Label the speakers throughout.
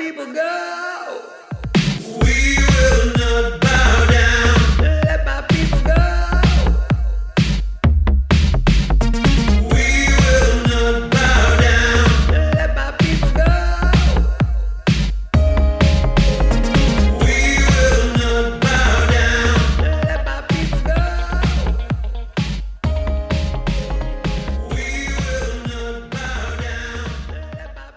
Speaker 1: people go. We will not bow down. Let my people go. We will not bow down. Let my people go. We will not bow down. Let my people go. We will not bow down.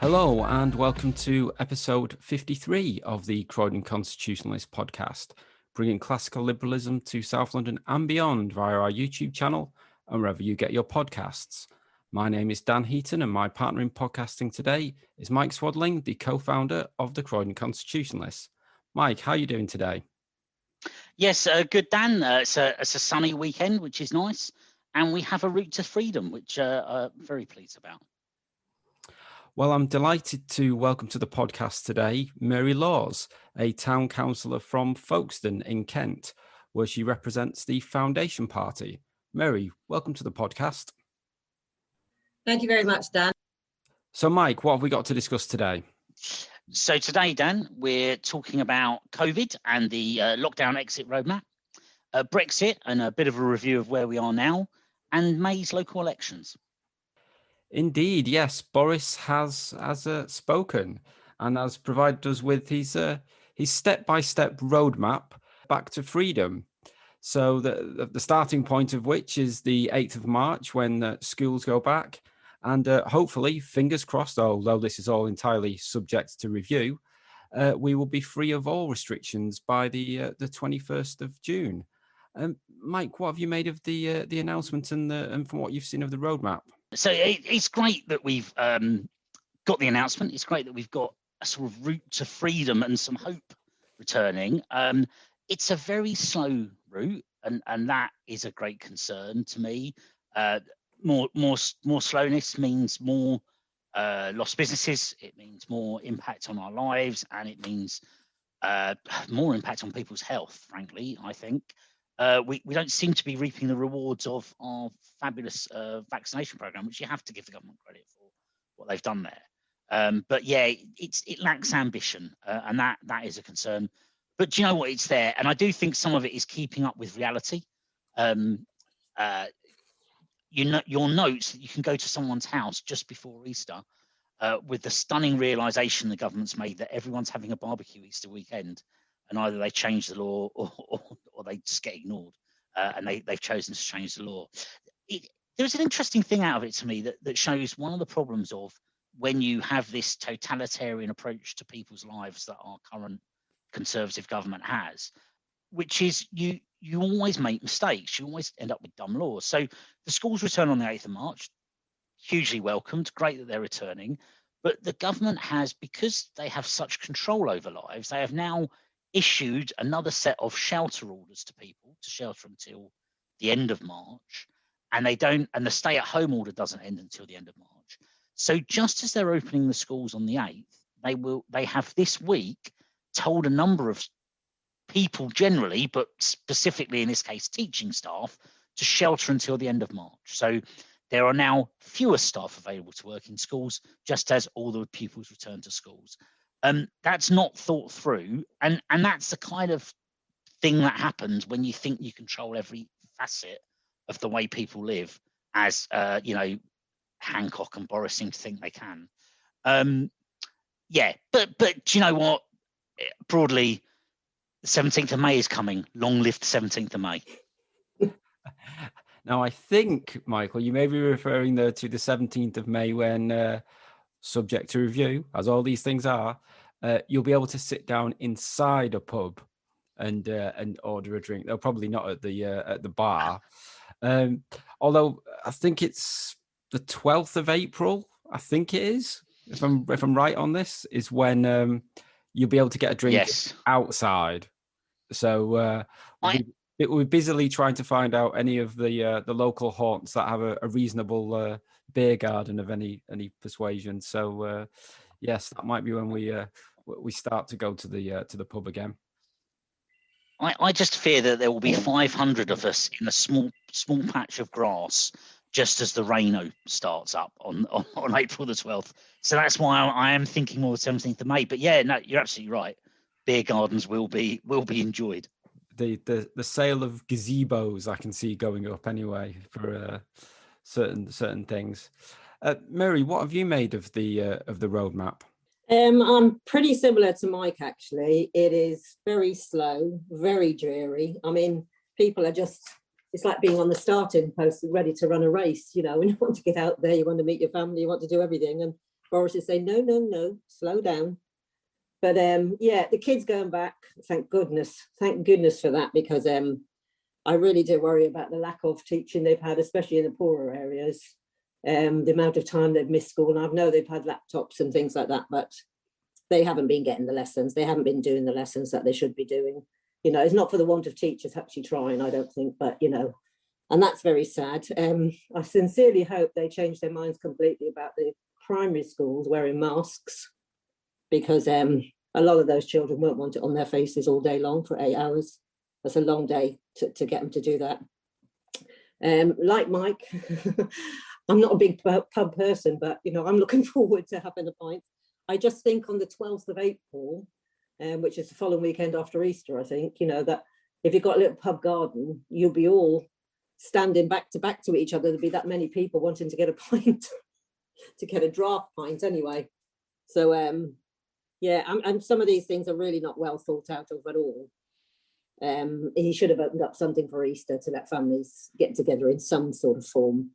Speaker 2: Hello and welcome to episode 53 of the Croydon Constitutionalist podcast, bringing classical liberalism to South London and beyond via our YouTube channel and wherever you get your podcasts. My name is Dan Heaton and my partner in podcasting today is Mike Swadling, the co-founder of the Croydon Constitutionalists. Mike, how are you doing today?
Speaker 3: Yes, good, Dan. It's a sunny weekend, which is nice. And we have a route to freedom, which I'm very pleased about.
Speaker 2: Well, I'm delighted to welcome to the podcast today Mary Laws, a town councillor from Folkestone in Kent, where she represents the Foundation Party. Mary, welcome to the podcast.
Speaker 4: Thank you very much, Dan.
Speaker 2: So, Mike, what have we got to discuss today?
Speaker 3: So today, Dan, we're talking about COVID and the lockdown exit roadmap, Brexit and a bit of a review of where we are now, and May's local elections.
Speaker 2: Indeed, yes. Boris has spoken and has provided us with his step-by-step roadmap back to freedom. So the starting point of which is the 8th of March when schools go back. And hopefully, fingers crossed, although this is all entirely subject to review, we will be free of all restrictions by the 21st of June. Mike, what have you made of the announcement and from what you've seen of the roadmap?
Speaker 3: So it's great that we've got the announcement. It's great that we've got a sort of route to freedom and some hope returning. It's a very slow route, and that is a great concern to me. More slowness means more lost businesses. It means more impact on our lives, and it means more impact on people's health. Frankly, I think. We don't seem to be reaping the rewards of our fabulous vaccination program, which you have to give the government credit for what they've done there. But yeah, it lacks ambition, and that is a concern. But do you know what? It's there, and I do think some of it is keeping up with reality. You'll note that you can go to someone's house just before Easter with the stunning realization the government's made that everyone's having a barbecue Easter weekend. And either they change the law or they just get ignored, and they've chosen to change the law. There's an interesting thing out of it to me that shows one of the problems of when you have this totalitarian approach to people's lives that our current Conservative government has, which is you always make mistakes. You always end up with dumb laws. So the schools return on the 8th of March, hugely welcomed, great that they're returning. But the government has, because they have such control over lives, they have now issued another set of shelter orders to people to shelter until the end of March, and the stay-at-home order doesn't end until the end of March. So just as they're opening the schools on the 8th, they have this week told a number of people generally, but specifically in this case teaching staff, to shelter until the end of March. So there are now fewer staff available to work in schools, just as all the pupils return to schools. That's not thought through, and that's the kind of thing that happens when you think you control every facet of the way people live, as Hancock and Boris seem to think they can. But do you know what? Broadly, the 17th of May is coming. Long live the 17th of May.
Speaker 2: Now, I think, Michael, you may be referring there to the 17th of May when, subject to review, as all these things are, you'll be able to sit down inside a pub and order a drink. They'll probably not at the bar. Although I think it's the 12th of April, I think it is, if I'm right on this, is when you'll be able to get a drink outside. So we're busily trying to find out any of the local haunts that have a reasonable beer garden of any persuasion. So yes, that might be when we start to go to the pub again.
Speaker 3: I just fear that there will be 500 of us in a small patch of grass just as the Reno starts up on April the 12th. So that's why I am thinking more the 17th of May. But yeah, no, you're absolutely right. Beer gardens will be enjoyed.
Speaker 2: The sale of gazebos I can see going up anyway for certain things. Mary, what have you made of the roadmap?
Speaker 4: I'm pretty similar to Mike, actually. It is very slow, very dreary. I mean, people are just, it's like being on the starting post, ready to run a race. You know, when you want to get out there, you want to meet your family, you want to do everything. And Boris is saying, no, slow down. But yeah, the kids going back, thank goodness for that, because I really do worry about the lack of teaching they've had, especially in the poorer areas. The amount of time they've missed school. And I know they've had laptops and things like that, but they haven't been getting the lessons. They haven't been doing the lessons that they should be doing. You know, it's not for the want of teachers actually trying, I don't think, but, you know, and that's very sad. I sincerely hope they change their minds completely about the primary schools wearing masks, because a lot of those children won't want it on their faces all day long for 8 hours. That's a long day to get them to do that. Like Mike, I'm not a big pub person, but, you know, I'm looking forward to having a pint. I just think on the 12th of April, which is the following weekend after Easter, I think, you know, that if you've got a little pub garden, you'll be all standing back to each other. There'll be that many people wanting to get a pint, to get a draft pint anyway. So, yeah, and some of these things are really not well thought out of at all. He should have opened up something for Easter to let families get together in some sort of form.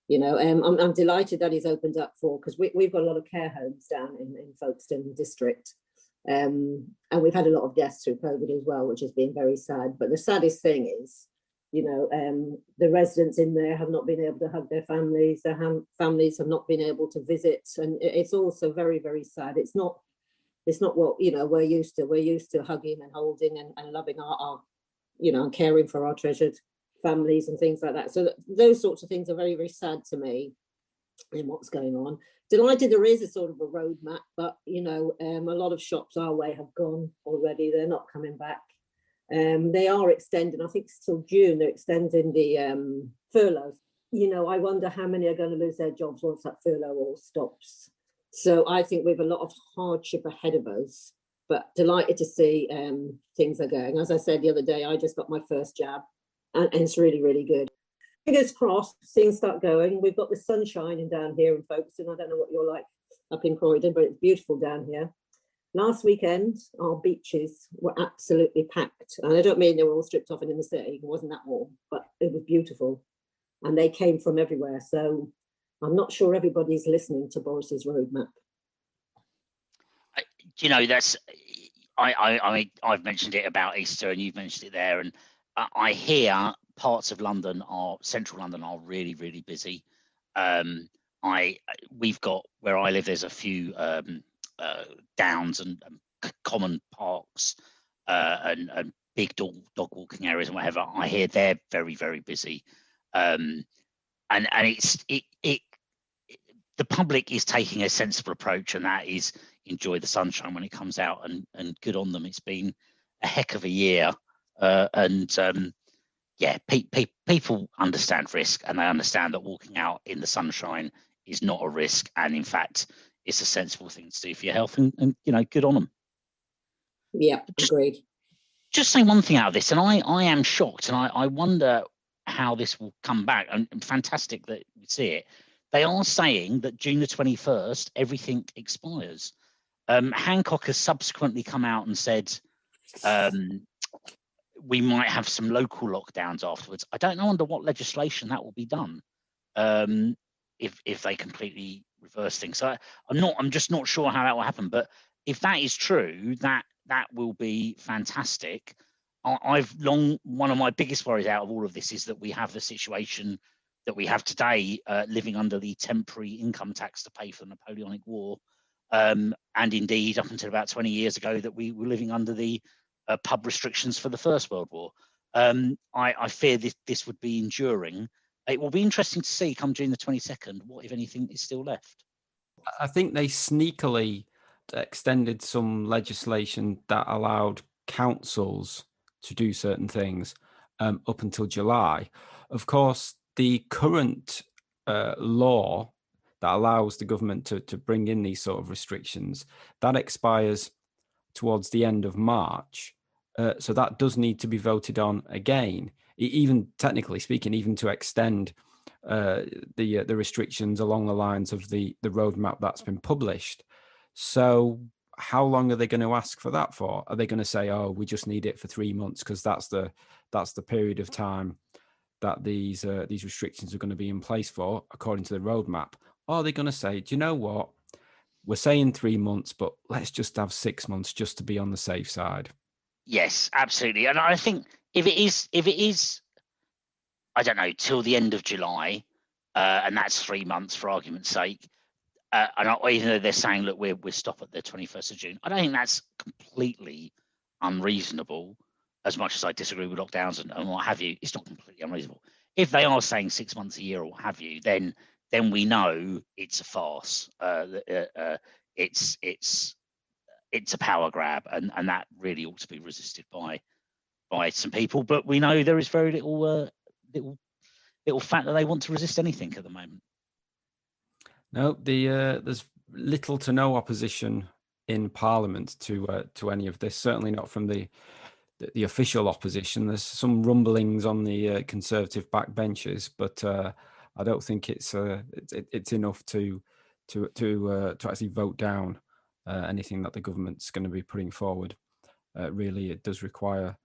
Speaker 4: You know, I'm delighted that he's opened up for, because we've got a lot of care homes down in Folkestone district. And we've had a lot of deaths through COVID as well, which has been very sad. But the saddest thing is, you know, the residents in there have not been able to hug their families. Their families have not been able to visit. And it's also very, very sad. It's not what, you know, we're used to. We're used to hugging and holding and loving our you know, and caring for our treasured families and things like that. So those sorts of things are very, very sad to me in what's going on. Delighted there is a sort of a roadmap, but, you know, a lot of shops our way have gone already. They're not coming back. They are extending, I think it's till June, they're extending the furloughs. You know, I wonder how many are going to lose their jobs once that furlough all stops. So I think we have a lot of hardship ahead of us, but delighted to see things are going. As I said the other day, I just got my first jab, and it's really, really good. Fingers crossed, things start going. We've got the sun shining down here in Folkestone. I don't know what you're like up in Croydon, but it's beautiful down here. Last weekend, our beaches were absolutely packed. And I don't mean they were all stripped off and in the city. It wasn't that warm, but it was beautiful. And they came from everywhere. So I'm not sure everybody's listening to Boris's roadmap.
Speaker 3: You know, that's I've mentioned it about Easter, and you've mentioned it there, and I hear parts of London central London are really, really busy. We've got, where I live, there's a few downs and common parks and big dog walking areas and whatever. I hear they're very, very busy, and the public is taking a sensible approach, and that is enjoy the sunshine when it comes out, and good on them. It's been a heck of a year, yeah, people understand risk, and they understand that walking out in the sunshine is not a risk, and in fact, it's a sensible thing to do for your health, and you know, good on them.
Speaker 4: Yeah, agreed.
Speaker 3: Just saying one thing out of this, and I am shocked, and I wonder how this will come back, and fantastic that we see it. They are saying that June the 21st, everything expires. Hancock has subsequently come out and said we might have some local lockdowns afterwards. I don't know under what legislation that will be done, if they completely reverse things. So I'm just not sure how that will happen. But if that is true, that will be fantastic. One of my biggest worries out of all of this is that we have the situation that we have today, living under the temporary income tax to pay for the Napoleonic War. And indeed, up until about 20 years ago, that we were living under the pub restrictions for the First World War. I fear this would be enduring. It will be interesting to see come June the 22nd, what, if anything, is still left.
Speaker 2: I think they sneakily extended some legislation that allowed councils to do certain things up until July. Of course, the current law that allows the government to bring in these sort of restrictions, that expires towards the end of March. So that does need to be voted on again, even technically speaking, even to extend the restrictions along the lines of the roadmap that's been published. So how long are they going to ask for that for? Are they going to say, oh, we just need it for 3 months because that's the period of time that these restrictions are going to be in place for, according to the roadmap? Or are they going to say, do you know what? We're saying 3 months, but let's just have 6 months just to be on the safe side.
Speaker 3: Yes, absolutely. And I think if it is, I don't know, till the end of July, and that's 3 months for argument's sake, even though they're saying, look, we're stop at the 21st of June, I don't think that's completely unreasonable. As much as I disagree with lockdowns and what have you, it's not completely unreasonable. If they are saying 6 months a year or what have you, then we know it's a farce. It's a power grab, and that really ought to be resisted by some people. But we know there is very little fact that they want to resist anything at the moment.
Speaker 2: No, there's little to no opposition in Parliament to any of this. Certainly not from the official opposition. There's some rumblings on the Conservative backbenches, but I don't think it's enough to actually vote down anything that the government's going to be putting forward. Really, it does require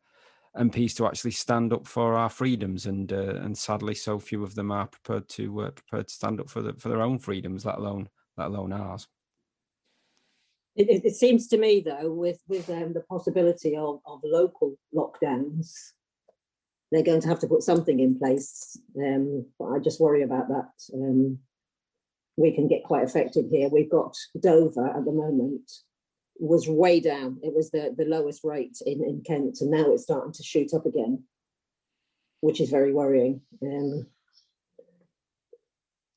Speaker 2: MPs to actually stand up for our freedoms, and sadly, so few of them are prepared to stand up for their own freedoms, let alone ours.
Speaker 4: It seems to me, though, with the possibility of local lockdowns, they're going to have to put something in place. But I just worry about that. We can get quite affected here. We've got Dover at the moment, was way down. It was the lowest rate in Kent, and now it's starting to shoot up again, which is very worrying.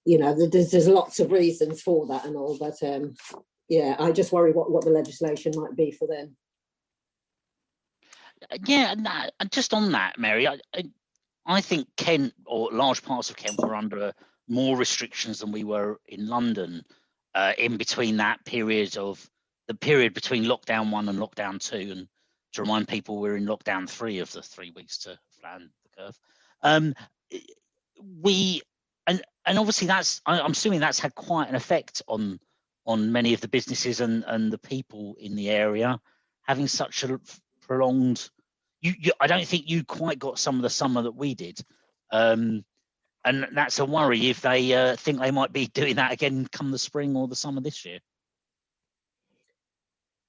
Speaker 4: There's lots of reasons for that and all, but yeah, I just worry what the legislation might be for them.
Speaker 3: Yeah, and just on that, Mary, I think Kent, or large parts of Kent, were under more restrictions than we were in London in between that period of the period between lockdown 1 and lockdown 2. And to remind people, we're in lockdown 3 of the 3 weeks to flatten the curve. And obviously I'm assuming that's had quite an effect on many of the businesses and the people in the area, having such a prolonged. I don't think you quite got some of the summer that we did, and that's a worry if they think they might be doing that again come the spring or the summer this year.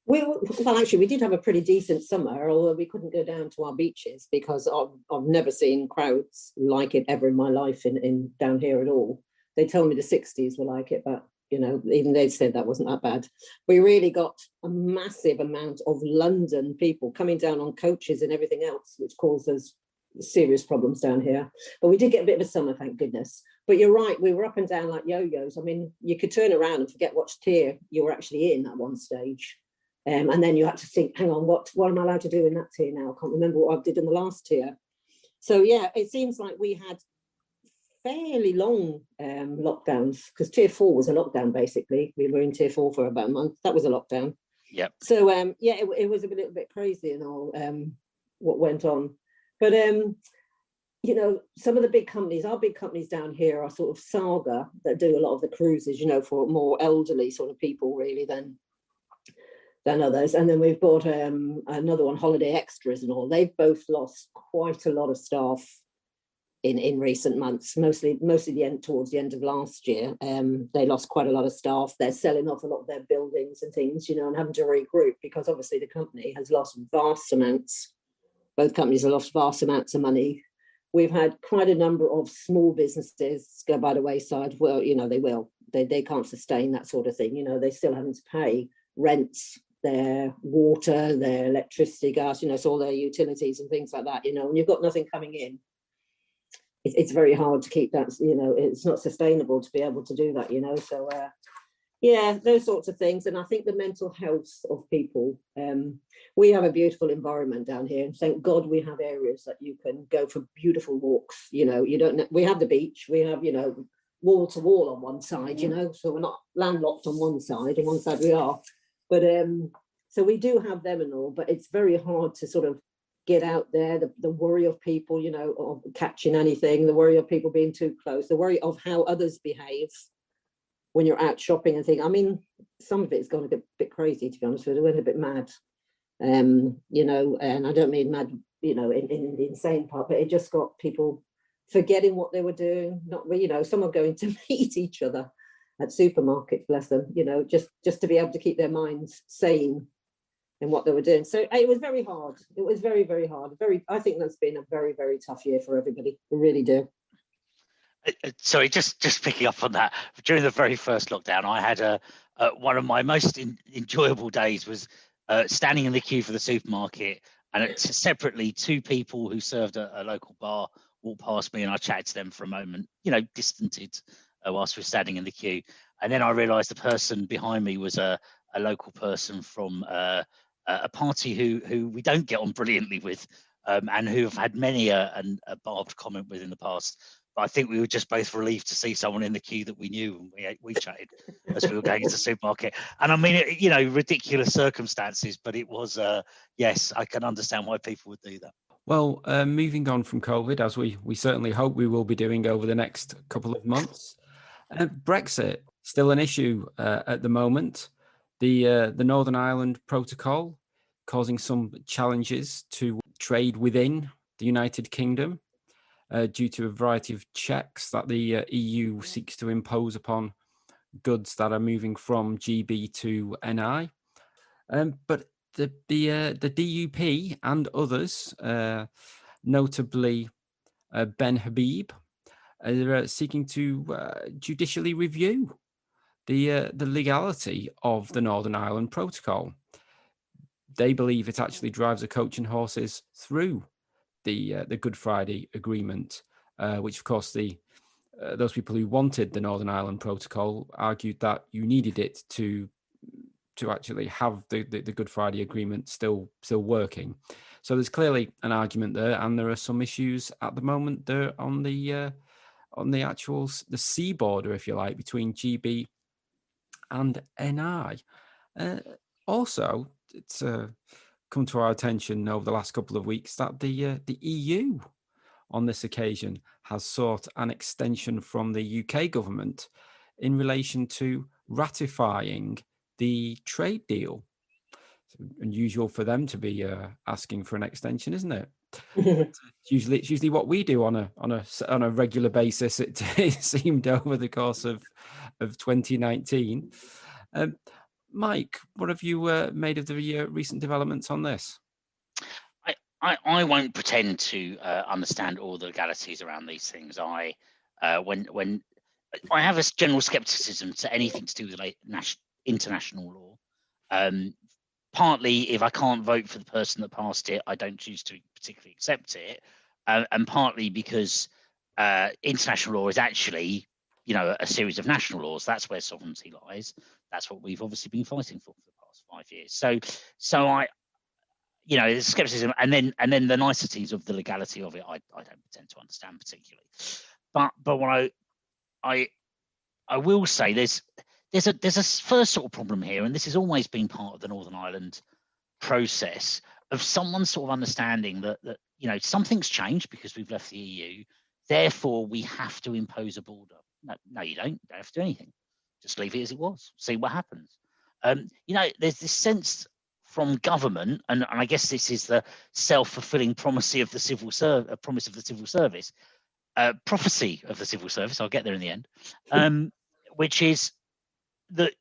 Speaker 4: Well, actually, we did have a pretty decent summer, although we couldn't go down to our beaches because I've never seen crowds like it ever in my life in down here at all. They told me the 60s were like it, but even they said that wasn't that bad. We really got a massive amount of London people coming down on coaches and everything else, which caused us serious problems down here. But we did get a bit of a summer, thank goodness. But you're right, we were up and down like yo-yos. I mean, you could turn around and forget what tier you were actually in at one stage. And then you had to think, hang on, what am I allowed to do in that tier now? I can't remember what I did in the last tier. So yeah, it seems like we had fairly long lockdowns, because tier 4 was a lockdown, basically. We were in tier 4 for about a month. That was a lockdown.
Speaker 3: Yep.
Speaker 4: So yeah, it was a little bit crazy and all what went on. But some of the big companies, our big companies down here are sort of Saga, that do a lot of the cruises, for more elderly sort of people really than others. And then we've got another one, Holiday Extras and all. They've both lost quite a lot of staff in recent months, mostly towards the end of last year. They lost quite a lot of staff. They're selling off a lot of their buildings and things, and having to regroup, because obviously the company has lost vast amounts. Both companies have lost vast amounts of money. We've had quite a number of small businesses go by the wayside. Well, they can't sustain that sort of thing. They're still having to pay rents, their water, their electricity, gas, so all their utilities and things like that, and you've got nothing coming in. It's very hard to keep that, it's not sustainable to be able to do that, so yeah, those sorts of things. And I think the mental health of people, we have a beautiful environment down here, and thank God we have areas that you can go for beautiful walks. We have the beach, we have wall to wall on one side, you know, so we're not landlocked on one side, and one side we are. But so we do have them and all, but it's very hard to sort of get out there, the worry of people, you know, of catching anything, the worry of people being too close, the worry of how others behave when you're out shopping and things. I mean, some of it's gone a bit crazy, to be honest with you. It went a bit mad, you know, and I don't mean mad, you know, in the insane part, but it just got people forgetting what they were doing. Not really, you know, some are going to meet each other at supermarkets, bless them, you know, just to be able to keep their minds sane in what they were doing. So it was very hard. It was very, very hard. I think that's been a very, very tough year for everybody. We really do.
Speaker 3: Sorry, just picking up on that. During the very first lockdown, I had one of my most enjoyable days was standing in the queue for the supermarket, and separately, two people who served a local bar walked past me, and I chatted to them for a moment, you know, distanted whilst we were standing in the queue. And then I realised the person behind me was a local person from a party who we don't get on brilliantly with, and who have had many a barbed comment with in the past. But I think we were just both relieved to see someone in the queue that we knew, and we chatted as we were going into the supermarket. And I mean, you know, ridiculous circumstances, but it was, yes, I can understand why people would do that.
Speaker 2: Well, moving on from COVID, as we certainly hope we will be doing over the next couple of months, Brexit still an issue at the moment. The Northern Ireland Protocol causing some challenges to trade within the United Kingdom due to a variety of checks that the EU seeks to impose upon goods that are moving from GB to NI. But the DUP and others, notably Ben Habib, are seeking to judicially review the legality of the Northern Ireland Protocol. They believe it actually drives a coach and horses through the Good Friday Agreement, which of course those people who wanted the Northern Ireland Protocol argued that you needed it to actually have the Good Friday Agreement still working. So there's clearly an argument there, and there are some issues at the moment there on the sea border, if you like, between GB and NI. Also, it's come to our attention over the last couple of weeks that the EU on this occasion has sought an extension from the UK government in relation to ratifying the trade deal. It's unusual for them to be asking for an extension, isn't it? It's usually what we do on a regular basis. It seemed over the course of 2019. Mike, what have you made of the recent developments on this?
Speaker 3: I won't pretend to understand all the legalities around these things. When I have a general skepticism to anything to do with international law. Partly, if I can't vote for the person that passed it, I don't choose to particularly accept it, and partly because international law is actually, you know, a series of national laws. That's where sovereignty lies. That's what we've obviously been fighting for the past 5 years. So I, you know, there's skepticism, and then the niceties of the legality of it, I don't pretend to understand particularly. But what I will say, there's a first sort of problem here, and this has always been part of the Northern Ireland process of someone sort of understanding that you know, something's changed because we've left the EU, therefore we have to impose a border. No, you don't. You don't have to do anything. Just leave it as it was. See what happens. You know, there's this sense from government, and I guess this is the self-fulfilling promise of the civil service, prophecy of the civil service. I'll get there in the end, which is that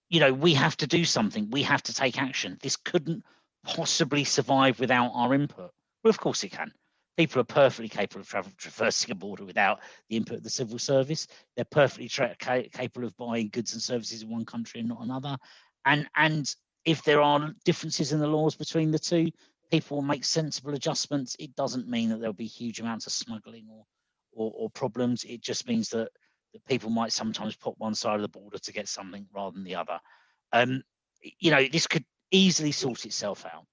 Speaker 3: you know, we have to do something. We have to take action. This couldn't possibly survive without our input. Well, of course it can. People are perfectly capable of traversing a border without the input of the civil service. They're perfectly capable of buying goods and services in one country and not another. And if there are differences in the laws between the two, people will make sensible adjustments. It doesn't mean that there'll be huge amounts of smuggling or problems. It just means that people might sometimes put one side of the border to get something rather than the other. You know, this could easily sort itself out.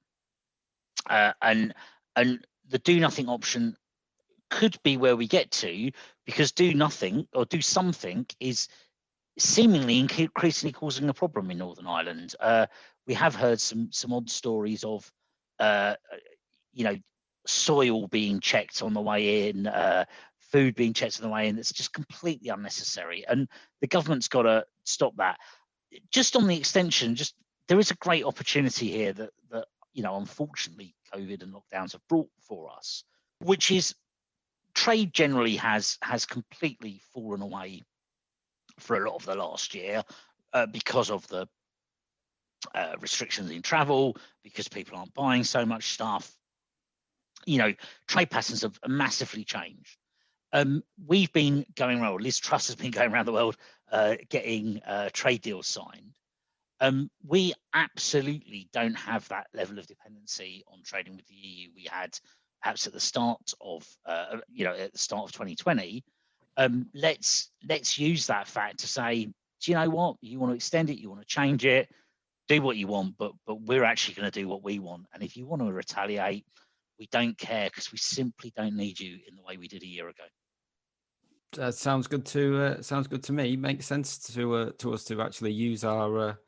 Speaker 3: And the do nothing option could be where we get to, because do nothing or do something is seemingly increasingly causing a problem in Northern Ireland. We have heard some odd stories of, soil being checked on the way in, food being checked on the way in. That's just completely unnecessary, and the government's got to stop that. Just on the extension, there is a great opportunity here that unfortunately COVID and lockdowns have brought for us, which is trade generally has completely fallen away for a lot of the last year because of the restrictions in travel, because people aren't buying so much stuff. Trade patterns have massively changed. We've been going around, Liz Truss has been going around the world getting trade deals signed. We absolutely don't have that level of dependency on trading with the EU we had perhaps at the start of 2020. Let's use that fact to say, do you know what? You want to extend it, you want to change it, do what you want, but we're actually going to do what we want. And if you want to retaliate, we don't care, because we simply don't need you in the way we did a year ago.
Speaker 2: That sounds good to me. Makes sense to us to actually use our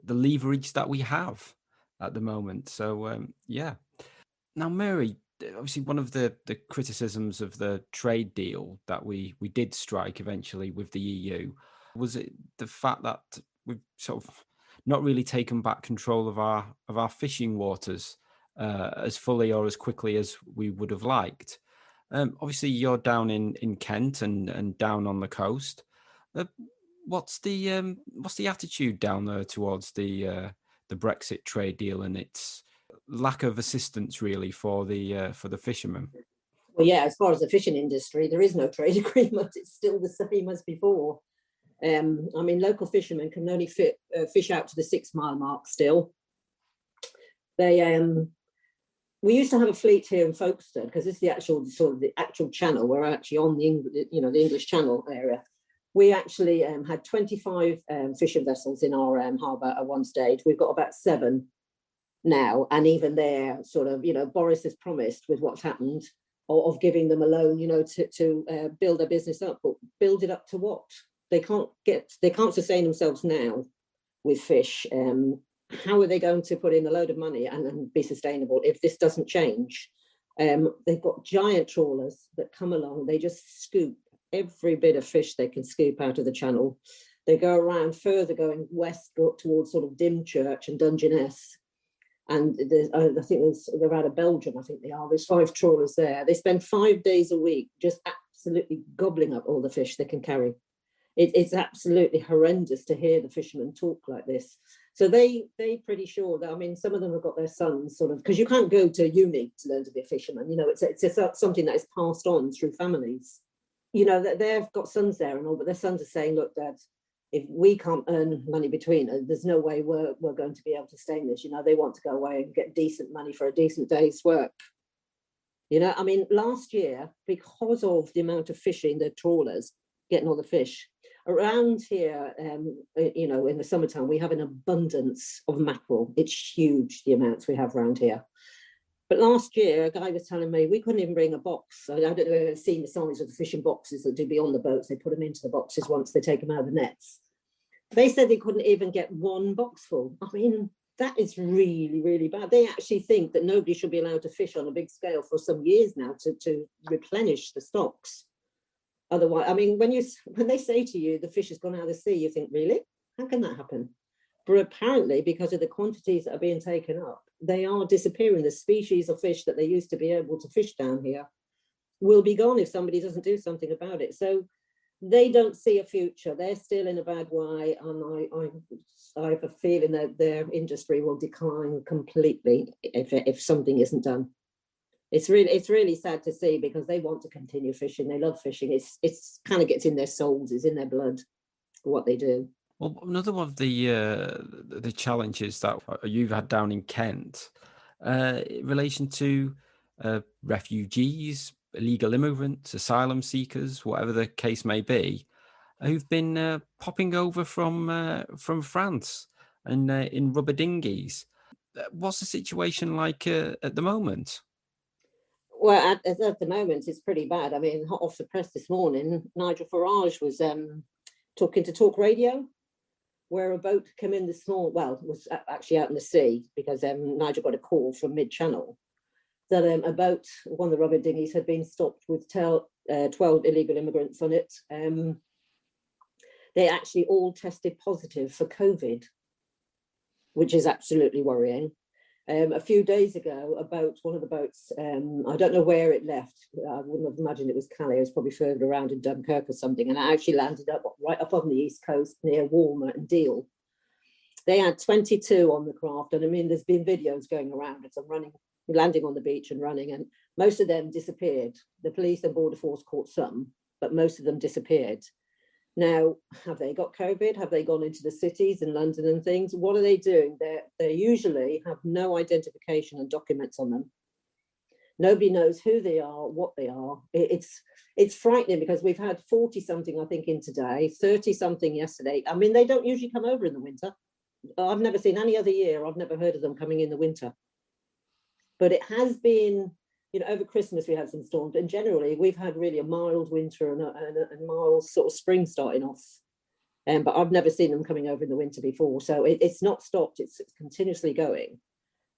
Speaker 2: the leverage that we have at the moment. So yeah. Now, Mary, obviously one of the criticisms of the trade deal that we did strike eventually with the EU was it the fact that we've sort of not really taken back control of our fishing waters as fully or as quickly as we would have liked. Obviously, you're down in Kent and down on the coast. What's the attitude down there towards the Brexit trade deal and its lack of assistance really for the fishermen?
Speaker 4: Well, yeah, as far as the fishing industry, there is no trade agreement. It's still the same as before. Local fishermen can only fish out to the 6 mile mark still. We used to have a fleet here in Folkestone, because this is the actual channel. We're actually on the English Channel area. We actually had 25 fishing vessels in our harbour at one stage. We've got about 7 now, and even there, Boris has promised with what's happened of giving them a loan, to build their business up. But build it up to what? They can't sustain themselves now with fish. How are they going to put in a load of money and be sustainable if this doesn't change? They've got giant trawlers that come along. They just scoop every bit of fish they can scoop out of the channel. They go around further, going west, go up towards sort of Dymchurch and Dungeness. And I think they're out of Belgium, I think they are. There's 5 trawlers there. They spend 5 days a week just absolutely gobbling up all the fish they can carry. It's absolutely horrendous to hear the fishermen talk like this. So they're pretty sure that, some of them have got their sons because you can't go to uni to learn to be a fisherman. It's something that is passed on through families. They've got sons there and all, but their sons are saying, look, Dad, if we can't earn money between us, there's no way we're going to be able to stay in this. They want to go away and get decent money for a decent day's work. Last year, because of the amount of fishing, the trawlers getting all the fish, around here, in the summertime, we have an abundance of mackerel. It's huge, the amounts we have around here. But last year, a guy was telling me we couldn't even bring a box. I don't know if you've ever seen the size of the fishing boxes that do be on the boats. They put them into the boxes once they take them out of the nets. They said they couldn't even get 1 box full. That is really, really bad. They actually think that nobody should be allowed to fish on a big scale for some years now to replenish the stocks. Otherwise, when they say to you the fish has gone out of the sea, you think, really? How can that happen? But apparently, because of the quantities that are being taken up, they are disappearing. The species of fish that they used to be able to fish down here will be gone if somebody doesn't do something about it. So they don't see a future. They're still in a bad way, and I have a feeling that their industry will decline completely if something isn't done. It's really sad to see, because they want to continue fishing. They love fishing. It's kind of gets in their souls. It's in their blood, what they do.
Speaker 2: Well, another one of the challenges that you've had down in Kent, in relation to refugees, illegal immigrants, asylum seekers, whatever the case may be, who've been popping over from France and in rubber dinghies. What's the situation like at the moment?
Speaker 4: Well, at the moment, it's pretty bad. I mean, hot off the press this morning, Nigel Farage was talking to Talk Radio, where a boat came in this morning. Well, it was actually out in the sea, because Nigel got a call from mid-channel that a boat, one of the rubber dinghies, had been stopped with 12 illegal immigrants on it. They actually all tested positive for COVID, which is absolutely worrying. A few days ago, one of the boats, I don't know where it left. I wouldn't have imagined it was Calais. It was probably further around in Dunkirk or something. And it actually landed right up on the east coast near Walmer and Deal. They had 22 on the craft. And I mean, there's been videos going around of them landing on the beach and running. And most of them disappeared. The police and border force caught some, but most of them disappeared. Now, have they got COVID? Have they gone into the cities in London and things? What are they doing? They usually have no identification and documents on them. Nobody knows who they are, what they are. It's frightening, because we've had 40-something, I think, in today, 30-something yesterday. I mean, they don't usually come over in the winter. I've never seen any other year. I've never heard of them coming in the winter. But it has been, over Christmas we had some storms, and generally we've had really a mild winter and a mild sort of spring starting off. But I've never seen them coming over in the winter before, so it's not stopped. It's continuously going,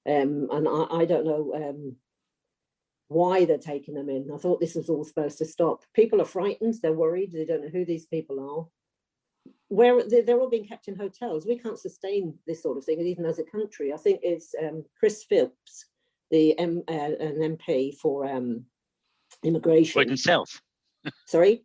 Speaker 4: and I don't know why they're taking them in. I thought this was all supposed to stop. People are frightened. They're worried. They don't know who these people are. Where they're all being kept in hotels. We can't sustain this sort of thing, even as a country. I think it's Chris Philps, an MP for immigration.
Speaker 3: Croydon South.
Speaker 4: Sorry?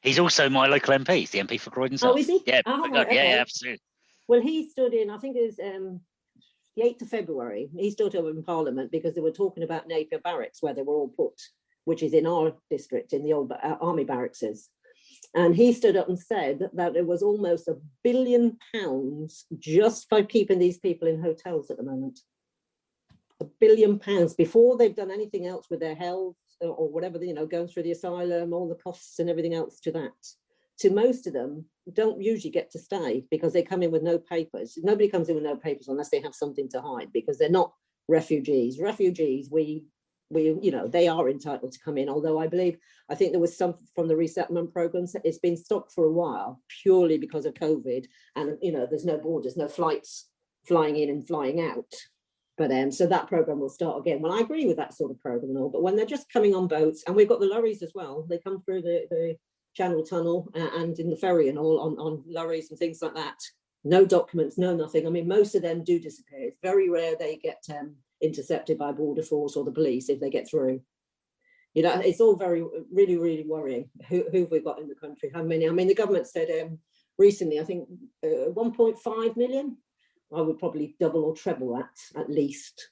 Speaker 3: He's also my local MP. He's the MP for Croydon South.
Speaker 4: Oh, is he?
Speaker 3: Yeah,
Speaker 4: Oh, right, okay.
Speaker 3: yeah, absolutely.
Speaker 4: Well, he stood in, I think it was the 8th of February. He stood up in Parliament because they were talking about Napier Barracks, where they were all put, which is in our district, in the old army barracks. And he stood up and said that it was almost £1 billion just for keeping these people in hotels at the moment. £1 billion before they've done anything else with their health or whatever, going through the asylum, all the costs and everything else to that. To most of them, don't usually get to stay because they come in with no papers. Nobody comes in with no papers unless they have something to hide, because they're not refugees. Refugees, they are entitled to come in, although I think there was some from the resettlement programs. It's been stopped for a while purely because of COVID, and there's no borders, no flights flying in and flying out. But so that program will start again. Well, I agree with that sort of program and all, but when they're just coming on boats, and we've got the lorries as well, they come through the Channel Tunnel and in the ferry and all on lorries and things like that. No documents, no nothing. I mean, most of them do disappear. It's very rare they get intercepted by border force or the police if they get through. It's all really, really worrying. Who have we got in the country? How many? I mean, the government said recently, I think 1.5 million. I would probably double or treble that at least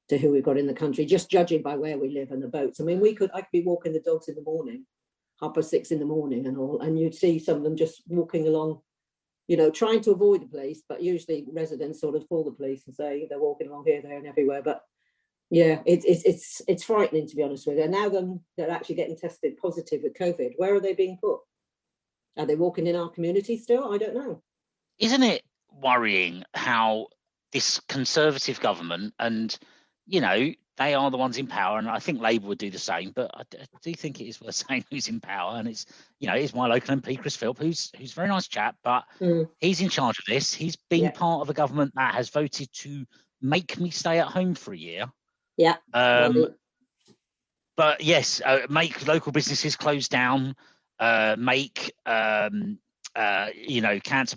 Speaker 4: to who we've got in the country, just judging by where we live and the boats. I mean, I could be walking the dogs in the morning, 6:30 in the morning and all, and you'd see some of them just walking along, trying to avoid the police, but usually residents sort of call the police and say they're walking along here, there and everywhere. But yeah, it's frightening, to be honest with you. And now they're actually getting tested positive with COVID. Where are they being put? Are they walking in our community still? I don't know.
Speaker 3: Isn't it worrying how this Conservative government, and they are the ones in power, and I think Labour would do the same, but I do think it is worth saying who's in power, and it's my local MP Chris Philp, who's a very nice chap, but he's in charge of this. He's been part of a government that has voted to make me stay at home for a year.
Speaker 4: Yeah.
Speaker 3: But yes, make local businesses close down, make cancer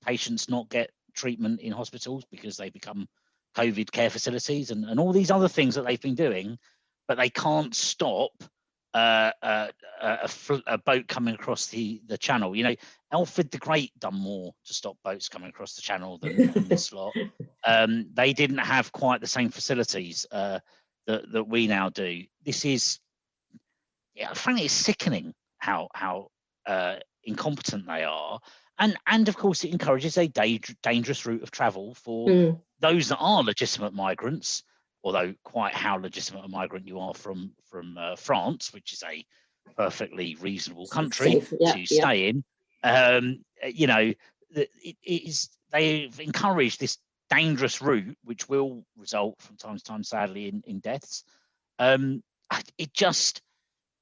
Speaker 3: patients not get treatment in hospitals because they become COVID care facilities, and all these other things that they've been doing, but they can't stop a boat coming across the channel. Alfred the Great done more to stop boats coming across the channel than this lot. They didn't have quite the same facilities that we now do. This is, frankly, it's sickening how incompetent they are. And of course, it encourages a dangerous route of travel for those that are legitimate migrants, although quite how legitimate a migrant you are from France, which is a perfectly reasonable country to stay in. They've encouraged this dangerous route, which will result from time to time, sadly, in deaths.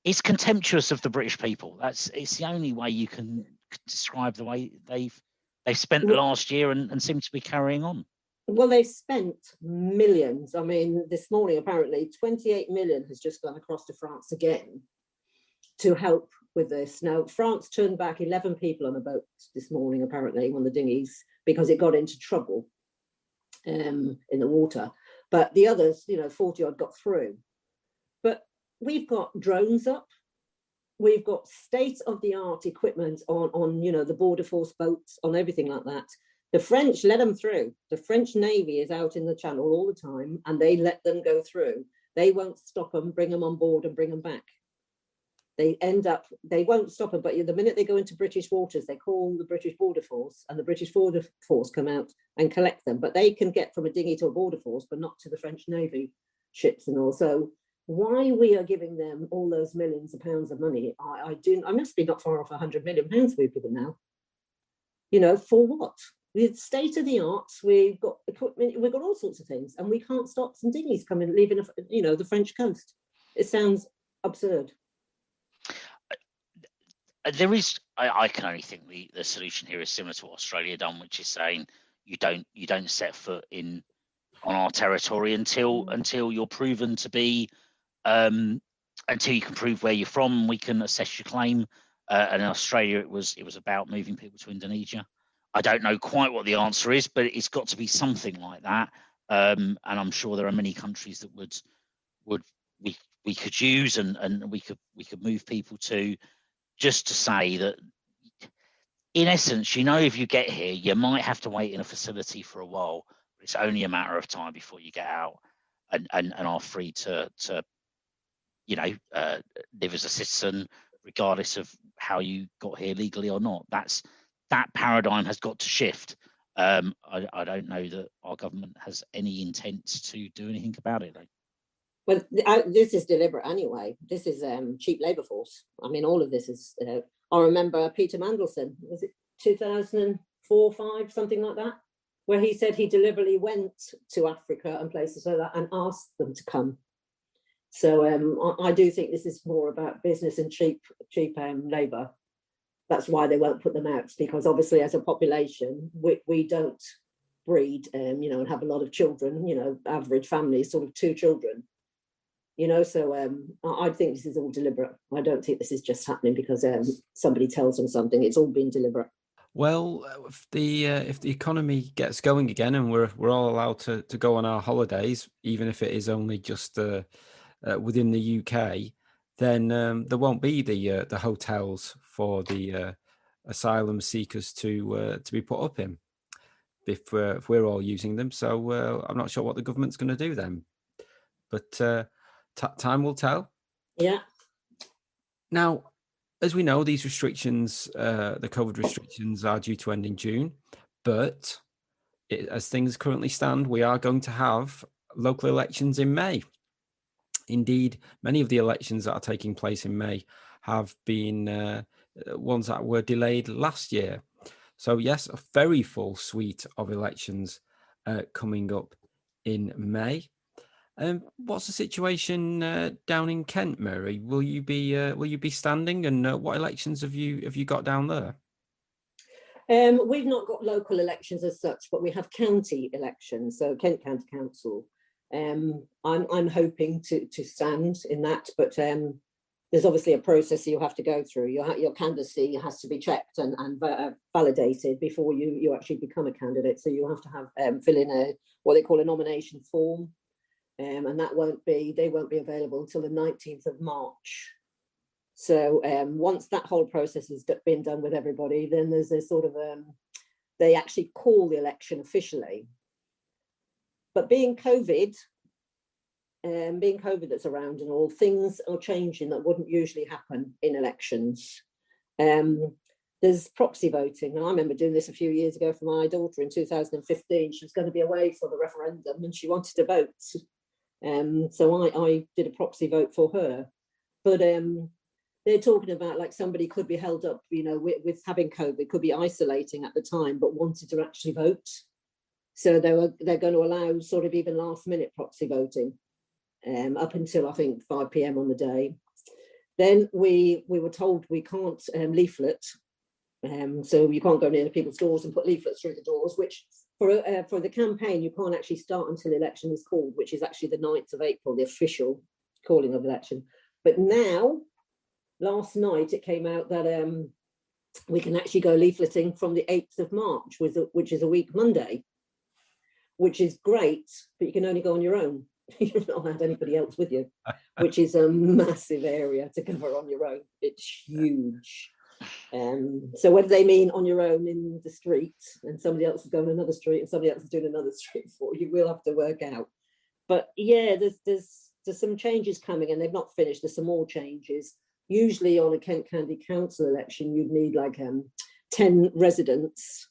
Speaker 3: it's contemptuous of the British people. It's the only way you can describe the way they've spent the last year and seem to be carrying on.
Speaker 4: Well, they've spent millions. I mean, this morning, apparently 28 million has just gone across to France again to help with this. Now, France turned back 11 people on a boat this morning, apparently, on the dinghies, because it got into trouble in the water. But the others, 40 odd got through. But we've got drones up. We've got state-of-the-art equipment on the border force boats, on everything like that. The French let them through. The French Navy is out in the channel all the time, and they let them go through. They won't stop them, bring them on board and bring them back. They won't stop them, but the minute they go into British waters, they call the British Border Force, and the British Border Force come out and collect them. But they can get from a dinghy to a border force, but not to the French Navy ships and all. So why we are giving them all those millions of pounds of money, I must be not far off £100 million we've given now. For what? With state of the art, we've got equipment, we've got all sorts of things, and we can't stop some dinghies coming, leaving, the French coast. It sounds absurd.
Speaker 3: There is, I can only think the solution here is similar to what Australia done, which is saying you don't set foot on our territory until you're proven to be, until you can prove where you're from. We can assess your claim. And in Australia, it was about moving people to Indonesia. I don't know quite what the answer is, but it's got to be something like that. And I'm sure there are many countries that we could use and we could move people to, just to say that, in essence, if you get here, you might have to wait in a facility for a while, but it's only a matter of time before you get out and are free to live as a citizen, regardless of how you got here legally or not. That paradigm has got to shift. I don't know that our government has any intent to do anything about it, though.
Speaker 4: Well, this is deliberate anyway. This is cheap labour force. I mean, all of this is. I remember Peter Mandelson. Was it 2004, 5, something like that, where he said he deliberately went to Africa and places like that and asked them to come. So I do think this is more about business and cheap labour. That's why they won't put them out, because obviously as a population, we don't breed, and have a lot of children, average families, sort of 2 children, so I think this is all deliberate. I don't think this is just happening because somebody tells them something. It's all been deliberate.
Speaker 2: Well, if the economy gets going again and we're all allowed to go on our holidays, even if it is only just within the UK, then there won't be the hotels for the asylum seekers to be put up in if we're all using them. So I'm not sure what the government's going to do then, but time will tell.
Speaker 4: Yeah.
Speaker 2: Now, as we know, these restrictions, the COVID restrictions, are due to end in June, but as things currently stand, we are going to have local elections in May. Indeed, many of the elections that are taking place in May have been ones that were delayed last year. So yes, a very full suite of elections coming up in May. What's the situation down in Kent, Mary? Will you be standing? And what elections have you got down there?
Speaker 4: We've not got local elections as such, but we have county elections. So Kent County Council. I'm hoping to stand in that, but there's obviously a process you have to go through. Your candidacy has to be checked and validated before you actually become a candidate. So you have to have fill in what they call a nomination form. And they won't be available until the 19th of March. So once that whole process has been done with everybody, then there's a sort of, they actually call the election officially. But being COVID that's around and all, things are changing that wouldn't usually happen in elections. There's proxy voting. And I remember doing this a few years ago for my daughter in 2015. She was going to be away for the referendum and she wanted to vote. So I did a proxy vote for her, but they're talking about like somebody could be held up, with having COVID, could be isolating at the time, but wanted to actually vote. So they're going to allow sort of even last minute proxy voting. up until I think 5 p.m. on the day. Then we were told we can't leaflet, so you can't go near the people's doors and put leaflets through the doors, which for the campaign you can't actually start until election is called, which is actually the 9th of April, the official calling of election. But now, last night it came out that we can actually go leafleting from the 8th of March, which is a week Monday, which is great, but you can only go on your own. You've not had anybody else with you, which is a massive area to cover on your own. It's huge. So whether they mean on your own in the street and somebody else is going another street and somebody else is doing another street for you, we'll have to work out. But yeah, there's some changes coming, and they've not finished. There's some more changes. Usually on a Kent County Council election, you'd need like 10 residents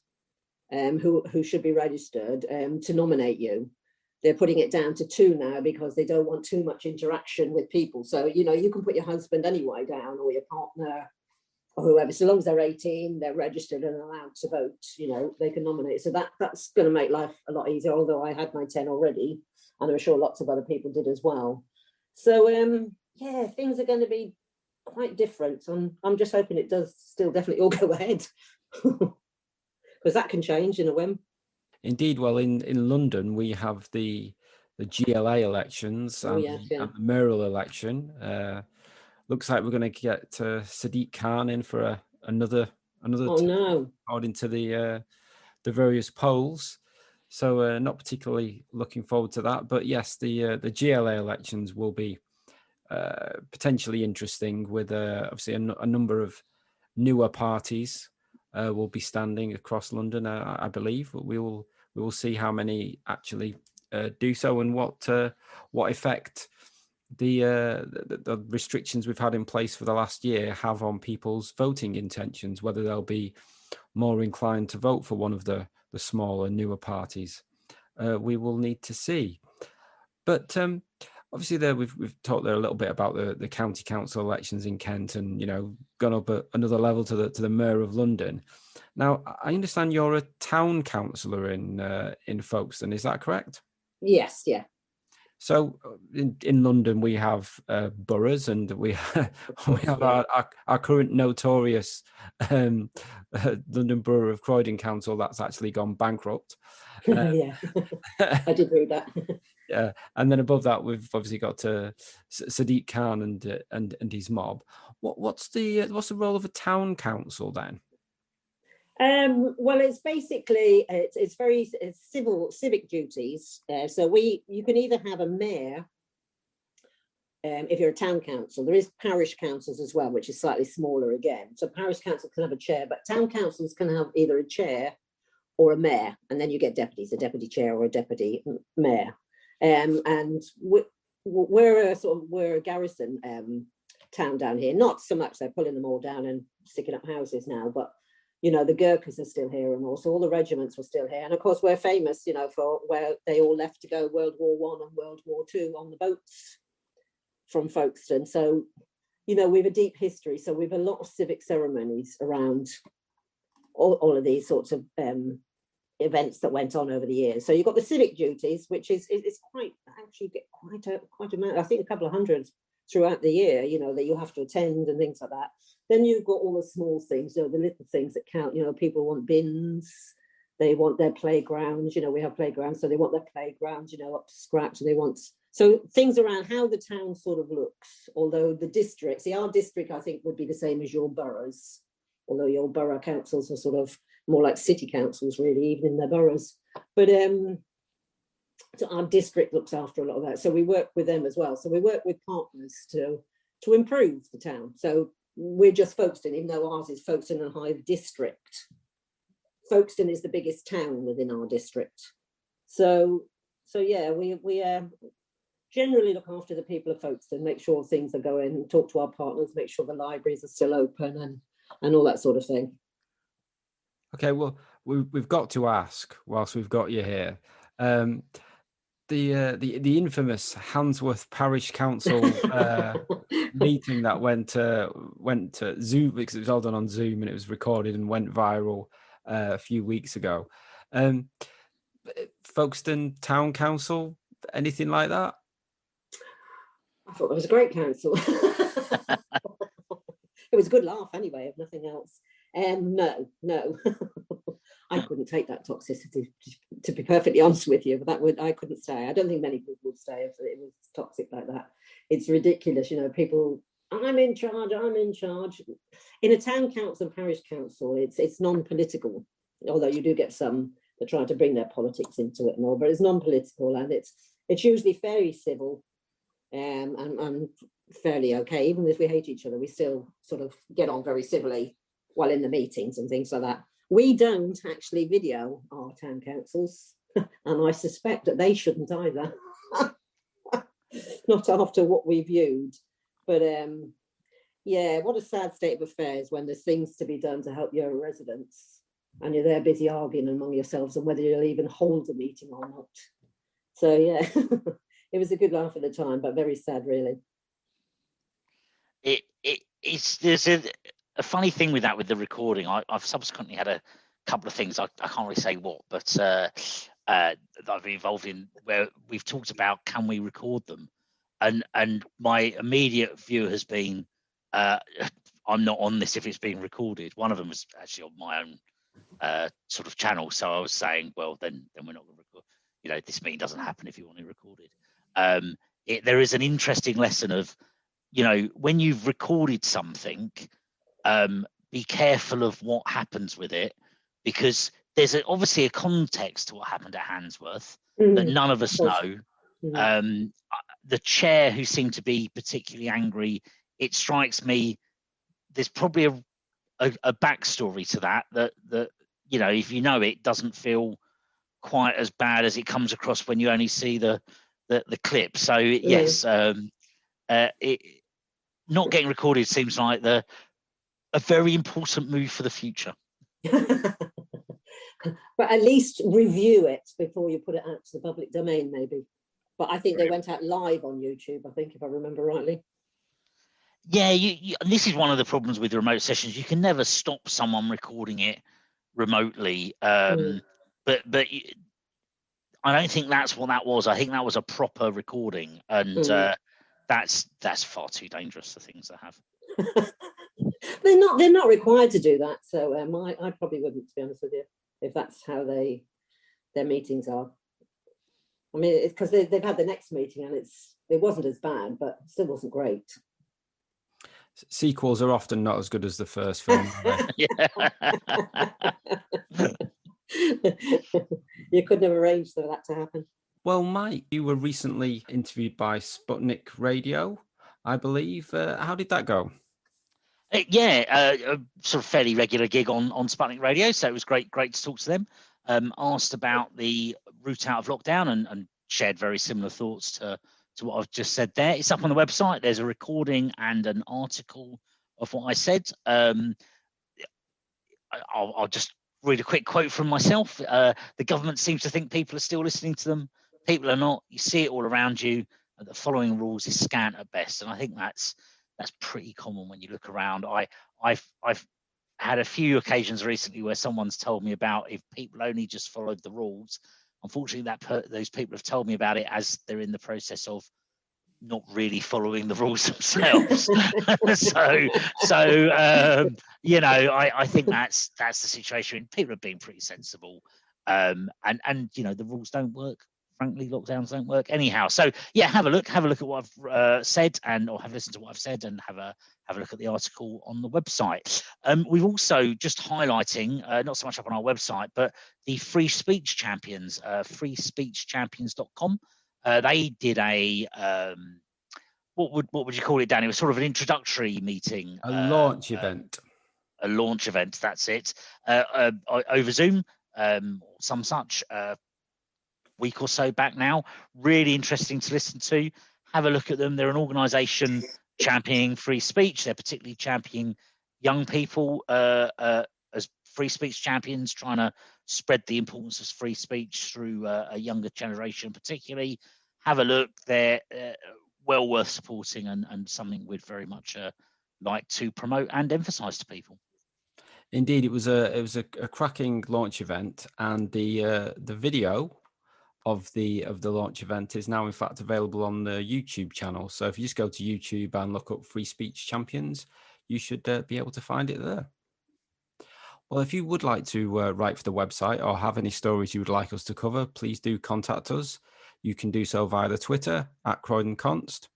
Speaker 4: who should be registered to nominate you. They're putting it down to 2 now because they don't want too much interaction with people. So, you know, you can put your husband anyway down, or your partner, or whoever. So long as they're 18, they're registered and allowed to vote, you know, they can nominate. So that's going to make life a lot easier, although I had my 10 already, and I'm sure lots of other people did as well. So, yeah, things are going to be quite different. I'm just hoping it does still definitely all go ahead, because that can change in a whim.
Speaker 2: Indeed. Well, in London, we have the GLA elections and the mayoral election. Looks like we're going to get Sadiq Khan in for another.
Speaker 4: Oh no!
Speaker 2: According to the various polls, so not particularly looking forward to that. But yes, the GLA elections will be potentially interesting, with obviously a number of newer parties will be standing across London. I believe we will see how many actually do so, and what effect the restrictions we've had in place for the last year have on people's voting intentions, whether they'll be more inclined to vote for one of the smaller, newer parties. We will need to see. But obviously, there we've talked there a little bit about the county council elections in Kent, and, you know, gone up another level to the mayor of London. Now, I understand you're a town councillor in Folkestone. Is that correct?
Speaker 4: Yes, yeah.
Speaker 2: So in London, we have boroughs, and we have our current notorious London Borough of Croydon Council that's actually gone bankrupt.
Speaker 4: Yeah, I did read that.
Speaker 2: Yeah, and then above that, we've obviously got Sadiq Khan and his mob. What's the role of a town council then?
Speaker 4: Well, it's basically it's civic duties. So you can either have a mayor if you're a town council. There is parish councils as well, which is slightly smaller again. So parish council can have a chair, but town councils can have either a chair or a mayor, and then you get deputies, a deputy chair or a deputy mayor. And we're a garrison town down here. Not so much they're pulling them all down and sticking up houses now, but, you know, the Gurkhas are still here, and also all the regiments were still here. And of course, we're famous, you know, for where they all left to go World War I and World War II on the boats from Folkestone. So, you know, we have a deep history. So we have a lot of civic ceremonies around all of these sorts of events that went on over the years. So you've got the civic duties, which is quite, actually get quite a amount, I think a couple of hundred throughout the year, you know, that you have to attend and things like that. Then you've got all the small things, you know, the little things that count. You know, people want bins, they want their playgrounds, you know, we have playgrounds, so they want their playgrounds, you know, up to scratch, and they want, so things around how the town sort of looks. Although the district, see, our district, I think, would be the same as your boroughs, although your borough councils are sort of more like city councils, really, even in their boroughs. But so our district looks after a lot of that. So we work with them as well. So we work with partners to improve the town. So we're just Folkestone, even though ours is Folkestone and Hythe district. Folkestone is the biggest town within our district. So yeah, we generally look after the people of Folkestone, make sure things are going, talk to our partners, make sure the libraries are still open and all that sort of thing.
Speaker 2: Okay, well, we've got to ask, whilst we've got you here, the infamous Handsworth Parish Council meeting that went to Zoom, because it was all done on Zoom and it was recorded and went viral a few weeks ago. Folkestone Town Council, anything like that?
Speaker 4: I thought it was a great council. It was a good laugh anyway, if nothing else. No. I couldn't take that toxicity, to be perfectly honest with you. But I couldn't stay. I don't think many people would stay if it was toxic like that. It's ridiculous, people. I'm in charge. In a town council and parish council, it's non-political. Although you do get some that try to bring their politics into it and all, but it's non-political, and it's usually fairly civil, and fairly okay. Even if we hate each other, we still sort of get on very civilly while in the meetings and things like that. We don't actually video our town councils, and I suspect that they shouldn't either. Not after what we viewed. But yeah, what a sad state of affairs when there's things to be done to help your residents, and you're there busy arguing among yourselves on whether you'll even hold a meeting or not. So yeah, it was a good laugh at the time, but very sad, really.
Speaker 3: There's a funny thing with that, with the recording. I've subsequently had a couple of things, I can't really say what, but that I've been involved in, where we've talked about, can we record them? And my immediate view has been, I'm not on this if it's being recorded. One of them was actually on my own sort of channel, so I was saying, well, then we're not going to record. This meeting doesn't happen if you want it recorded. There is an interesting lesson of, when you've recorded something, be careful of what happens with it, because there's obviously a context to what happened at Handsworth that none of us know. The chair, who seemed to be particularly angry, it strikes me there's probably a backstory to that if you know it, doesn't feel quite as bad as it comes across when you only see the clip. So yes, it not getting recorded seems like a very important move for the future.
Speaker 4: But at least review it before you put it out to the public domain, maybe. But I think they went out live on YouTube, I think, if I remember rightly.
Speaker 3: Yeah, and this is one of the problems with remote sessions. You can never stop someone recording it remotely. But I don't think that's what that was. I think that was a proper recording, and that's far too dangerous for things to have.
Speaker 4: They're not required to do that. So I probably wouldn't, to be honest with you, if that's how their meetings are. I mean, it's because they've had the next meeting and it wasn't as bad, but still wasn't great.
Speaker 2: Sequels are often not as good as the first film.
Speaker 4: You couldn't have arranged for that to happen.
Speaker 2: Well, Mike, you were recently interviewed by Sputnik Radio, I believe. How did that go?
Speaker 3: A sort of fairly regular gig on Sputnik Radio, so it was great to talk to them. Asked about the route out of lockdown and shared very similar thoughts to what I've just said there. It's up on the website. There's a recording and an article of what I said. I'll just read a quick quote from myself. The government seems to think people are still listening to them. People are not. You see it all around you. The following rules is scant at best, and I think that's pretty common when you look around. I've had a few occasions recently where someone's told me about, if people only just followed the rules. Unfortunately, those people have told me about it as they're in the process of not really following the rules themselves. I think that's the situation. People are being pretty sensible, and the rules don't work. Frankly, lockdowns don't work anyhow. So yeah, have a look at what I've said, or have listened to what I've said, and have a look at the article on the website. We've also just highlighting, not so much up on our website, but the Free Speech Champions, freespeechchampions.com. They did a what would you call it, Danny? It was sort of an introductory meeting,
Speaker 2: a launch event.
Speaker 3: A launch event. That's it. Over Zoom, some such. Week or so back now. Really interesting to listen to. Have a look at them. They're an organisation championing free speech. They're particularly championing young people as free speech champions, trying to spread the importance of free speech through a younger generation particularly. Have a look. They're well worth supporting, and something we'd very much like to promote and emphasise to people. Indeed,
Speaker 2: it was a cracking launch event, and the video of the launch event is now in fact available on the YouTube channel. So if you just go to YouTube and look up Free Speech Champions, you should be able to find it there. Well, if you would like to write for the website or have any stories you would like us to cover, please do contact us. You can do so via the Twitter @CroydonConst,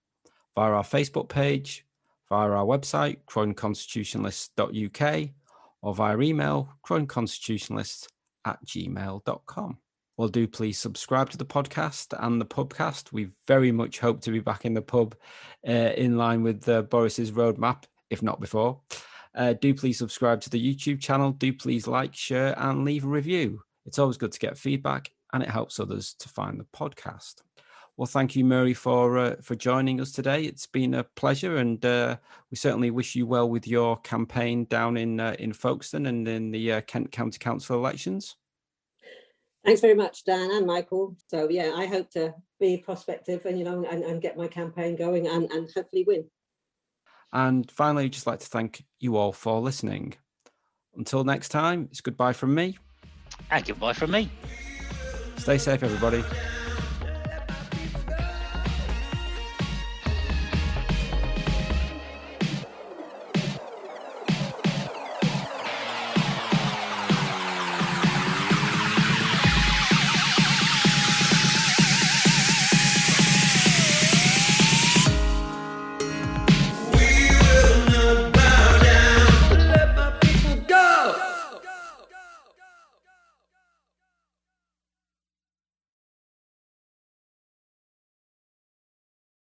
Speaker 2: via our Facebook page, via our website, croydonconstitutionalists.uk, or via email, croydonconstitutionalists@gmail.com. Well, do please subscribe to the podcast and the pubcast. We very much hope to be back in the pub in line with Boris's roadmap, if not before. Do please subscribe to the YouTube channel. Do please like, share, and leave a review. It's always good to get feedback, and it helps others to find the podcast. Well, thank you, Murray, for joining us today. It's been a pleasure, and we certainly wish you well with your campaign down in Folkestone and in the Kent County Council elections.
Speaker 4: Thanks very much, Dan and Michael. So yeah, I hope to be prospective and and get my campaign going and hopefully win.
Speaker 2: And finally, I'd just like to thank you all for listening. Until next time, it's goodbye from me.
Speaker 3: And goodbye from me.
Speaker 2: Stay safe, everybody.